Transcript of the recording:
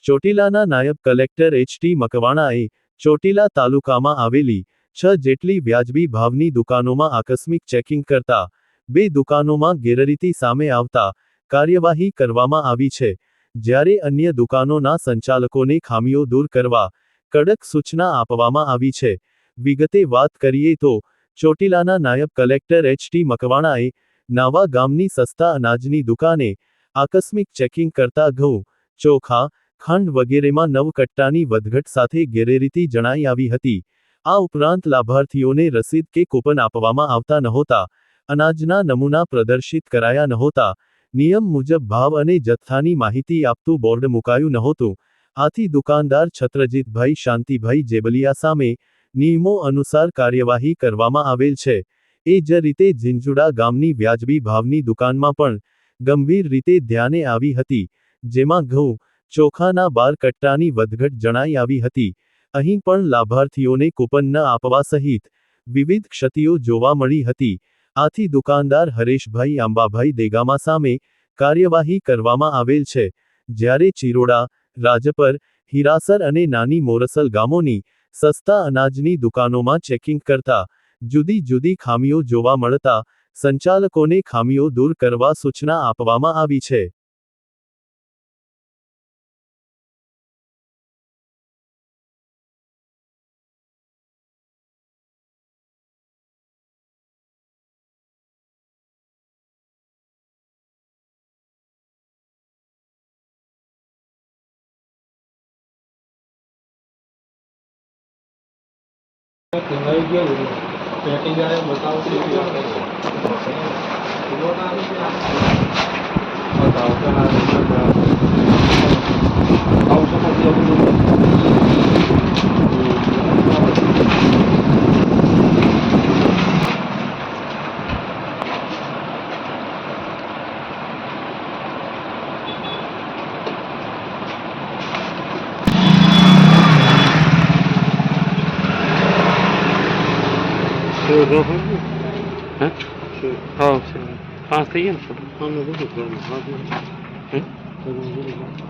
ચોટીલાના નાયબ કલેક્ટર એચ.ટી. મકવાણાએ ચોટીલા તાલુકામાં આવેલી 6 જેટલી વ્યાજબી ભાવની દુકાનોમાં આકસ્મિક ચેકિંગ કરતા 2 દુકાનોમાં ગેરરીતિ સામે આવતા કાર્યવાહી કરવામાં આવી છે, જ્યારે અન્ય દુકાનોના સંચાલકોને ખામીઓ દૂર કરવા કડક સૂચના આપવામાં આવી છે. વિગતે વાત કરીએ તો ચોટીલાના નાયબ કલેક્ટર એચ.ટી. મકવાણાએ નાવા ગામની સસ્તા અનાજની દુકાને આકસ્મિક ચેકિંગ કરતા ઘઉં, ચોખા, ખાંડ વગેરેમાં 9 કટ્ટાની વધઘટ સાથે ગેરરીતિ જણાઈ આવી હતી. આ ઉપરાંત લાભાર્થીઓને રસીદ કે કૂપન આપવામાં આવતા નહોતા, અનાજના નમૂના પ્રદર્શિત કરાયા નહોતા, નિયમ મુજબ ભાવ અને જથ્થાની માહિતી આપતું બોર્ડ મુકાયું નહોતું. આથી દુકાનદાર છત્રજીતભાઈ શાંતિભાઈ જેબલિયા સામે નિયમો અનુસાર કાર્યવાહી કરવામાં આવેલ છે. એ જ રીતે ઝીંઝુડા ગામની વ્યાજબી ભાવની દુકાનમાં પણ ગંભીર રીતે ધ્યાને આવી હતી, જેમાં ઘઉં, ચોખાના 12 કટ્ટાની વધઘટ જણાઈ આવી હતી. અહીં પણ લાભાર્થીઓને કૂપન ન આપવા સહિત વિવિધ ક્ષતિઓ જોવા મળી હતી. આથી દુકાનદાર હરેશભાઈ આંબાભાઈ દેગામા સામે કાર્યવાહી કરવામાં આવેલ છે, જ્યારે ચિરોડા, રાજપર, હીરાસર અને નાની મોરસલ ગામોની સસ્તા અનાજની દુકાનોમાં ચેકિંગ કરતા જુદી જુદી ખામીઓ જોવા મળતા સંચાલકોને ખામીઓ દૂર કરવા સૂચના આપવામાં આવી છે. હા, 5 થઈ ગયા ને?